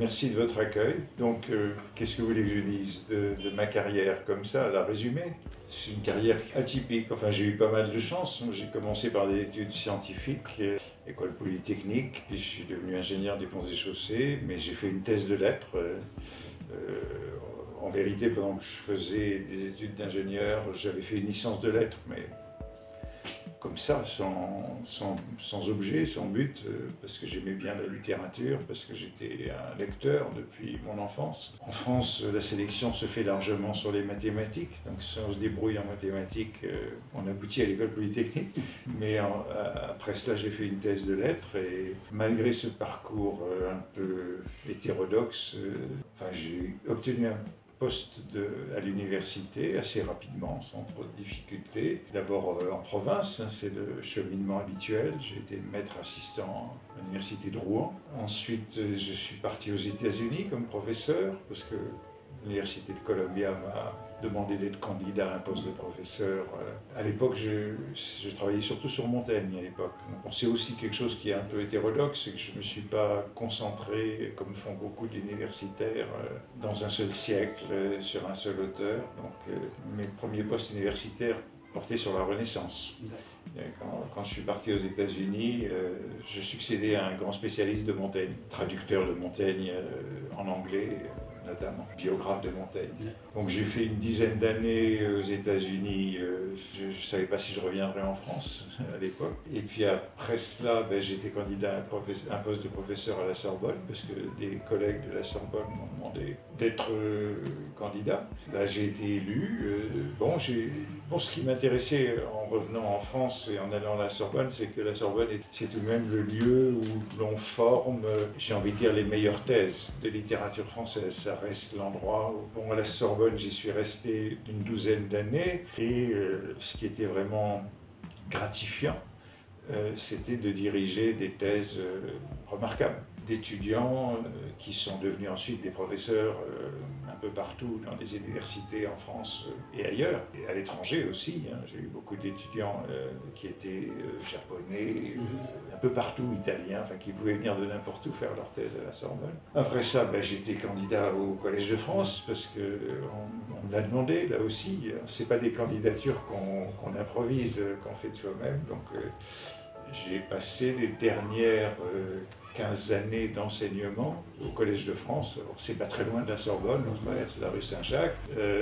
merci de votre accueil. Donc, qu'est-ce que vous voulez que je dise de ma carrière comme ça, à la résumé? C'est une carrière atypique. Enfin, j'ai eu pas mal de chance. J'ai commencé par des études scientifiques, école polytechnique, puis je suis devenu ingénieur des ponts et chaussées, mais j'ai fait une thèse de lettres. En vérité, pendant que je faisais des études d'ingénieur, j'avais fait une licence de lettres, mais comme ça, sans objet, sans but, parce que j'aimais bien la littérature, parce que j'étais un lecteur depuis mon enfance. En France, la sélection se fait largement sur les mathématiques, donc si on se débrouille en mathématiques, on aboutit à l'école polytechnique. Mais après cela, j'ai fait une thèse de lettres, et malgré ce parcours un peu hétérodoxe, j'ai obtenu un poste à l'université assez rapidement, sans trop de difficultés. D'abord en province, c'est le cheminement habituel. J'ai été maître assistant à l'université de Rouen. Ensuite, je suis parti aux États-Unis comme professeur, parce que l'université de Columbia m'a demandé d'être candidat à un poste de professeur. À l'époque, je travaillais surtout sur Montaigne à l'époque. Donc, c'est aussi quelque chose qui est un peu hétérodoxe, c'est que je ne me suis pas concentré, comme font beaucoup d'universitaires, dans un seul siècle, sur un seul auteur. Donc, mes premiers postes universitaires portaient sur la Renaissance. Quand je suis parti aux États-Unis, je succédais à un grand spécialiste de Montaigne, traducteur de Montaigne en anglais, notamment, biographe de Montaigne. Donc j'ai fait une dizaine d'années aux États-Unis. Je ne savais pas si je reviendrais en France à l'époque. Et puis après cela, j'ai été candidat à un poste de professeur à la Sorbonne, parce que des collègues de la Sorbonne m'ont demandé d'être candidat. Là, j'ai été élu. Ce qui m'intéressait en revenant en France et en allant à la Sorbonne, c'est que la Sorbonne, c'est tout de même le lieu où l'on forme, j'ai envie de dire, les meilleures thèses de littérature française. Ça reste l'endroit où, à la Sorbonne, j'y suis resté une douzaine d'années, et ce qui était vraiment gratifiant, c'était de diriger des thèses remarquables d'étudiants qui sont devenus ensuite des professeurs un peu partout dans les universités en France et ailleurs, et à l'étranger aussi. J'ai eu beaucoup d'étudiants qui étaient japonais, un peu partout, italiens, qui pouvaient venir de n'importe où faire leur thèse à la Sorbonne. Après ça, j'étais candidat au Collège de France, parce qu'on me l'a demandé, là aussi. C'est pas des candidatures qu'on improvise, qu'on fait de soi-même. Donc, j'ai passé les dernières 15 années d'enseignement au Collège de France. C'est pas très loin de la Sorbonne, on traverse la rue Saint-Jacques.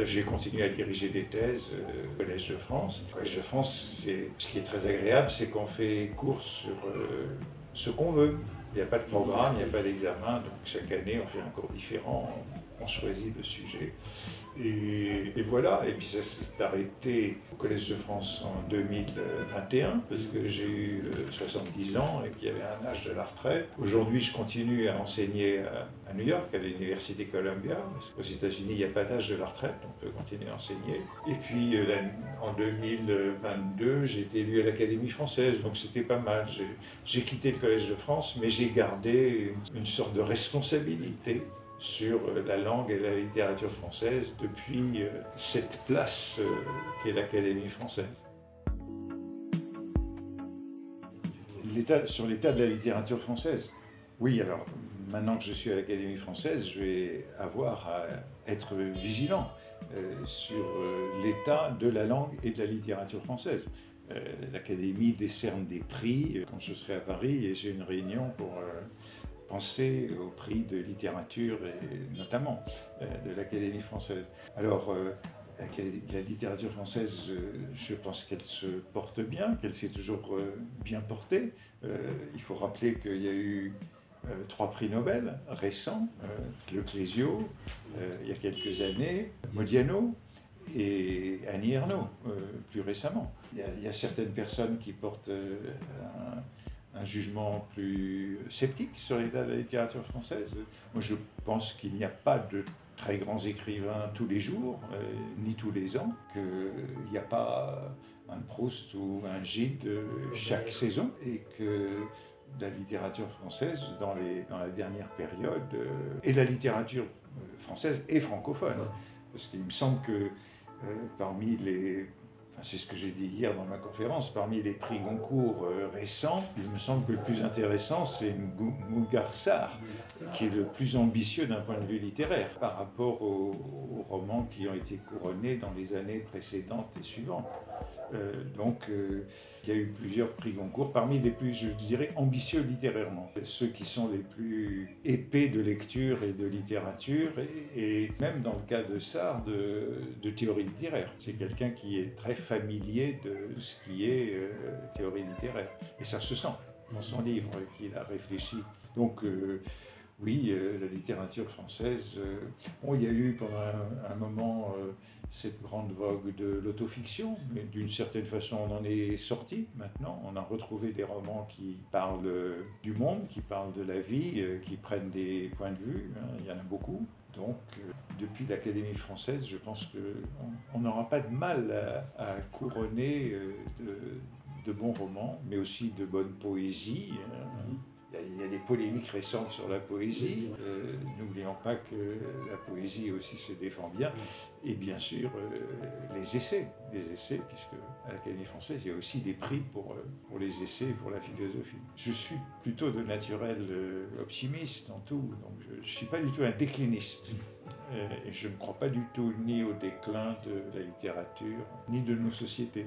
J'ai continué à diriger des thèses au Collège de France. Au Collège de France, ce qui est très agréable, c'est qu'on fait cours sur ce qu'on veut. Il n'y a pas de programme, il n'y a pas d'examen, donc chaque année on fait un cours différent, on choisit le sujet. Et voilà, et puis ça s'est arrêté au Collège de France en 2021, parce que j'ai eu 70 ans et qu'il y avait un âge de la retraite. Aujourd'hui, je continue à enseigner à New York, à l'université Columbia. Aux États-Unis, il n'y a pas d'âge de la retraite, on peut continuer à enseigner. Et puis en 2022, j'ai été élu à l'Académie française, donc c'était pas mal. J'ai quitté le Collège de France, mais j'ai gardé une sorte de responsabilité sur la langue et la littérature française depuis cette place qu'est l'Académie française. Sur l'état de la littérature française. Oui, alors maintenant que je suis à l'Académie française, je vais avoir à être vigilant sur l'état de la langue et de la littérature française. L'Académie décerne des prix quand je serai à Paris, et j'ai une réunion pour penser au prix de littérature, et notamment de l'Académie française. Alors, la littérature française, je pense qu'elle se porte bien, qu'elle s'est toujours bien portée. Il faut rappeler qu'il y a eu 3 prix Nobel récents, Le Clésio, il y a quelques années, Modiano et Annie Ernaux, plus récemment. Il y a certaines personnes qui portent un jugement plus sceptique sur l'état de la littérature française. Moi, je pense qu'il n'y a pas de très grands écrivains tous les jours, ni tous les ans, qu'il n'y a pas un Proust ou un Gide chaque saison, et que la littérature française, dans la dernière période, et la littérature française et francophone, parce qu'il me semble que parmi les enfin, c'est ce que j'ai dit hier dans ma conférence, parmi les prix Goncourt récents, il me semble que le plus intéressant, c'est Mugar Sarr, qui est le plus ambitieux d'un point de vue littéraire par rapport aux romans qui ont été couronnés dans les années précédentes et suivantes. Il y a eu plusieurs prix Goncourt, parmi les plus, je dirais, ambitieux littérairement. Ceux qui sont les plus épais de lecture et de littérature, et même dans le cas de Sarr, de théorie littéraire. C'est quelqu'un qui est très familier de ce qui est théorie littéraire. Et ça se sent dans son livre qu'il a réfléchi. Donc, oui, la littérature française. Bon, il y a eu pendant un moment cette grande vogue de l'autofiction, mais d'une certaine façon, on en est sorti maintenant. On a retrouvé des romans qui parlent du monde, qui parlent de la vie, qui prennent des points de vue. Hein, il y en a beaucoup. Donc, depuis l'Académie française, je pense qu'on n'aura pas de mal à couronner de bons romans, mais aussi de bonne poésie. Il y a des polémiques récentes sur la poésie. N'oublions pas que la poésie aussi se défend bien. Et bien sûr, les essais, puisque à l'Académie française, il y a aussi des prix pour les essais et pour la philosophie. Je suis plutôt de naturel optimiste en tout, donc je ne suis pas du tout un décliniste. Et je ne crois pas du tout ni au déclin de la littérature, ni de nos sociétés.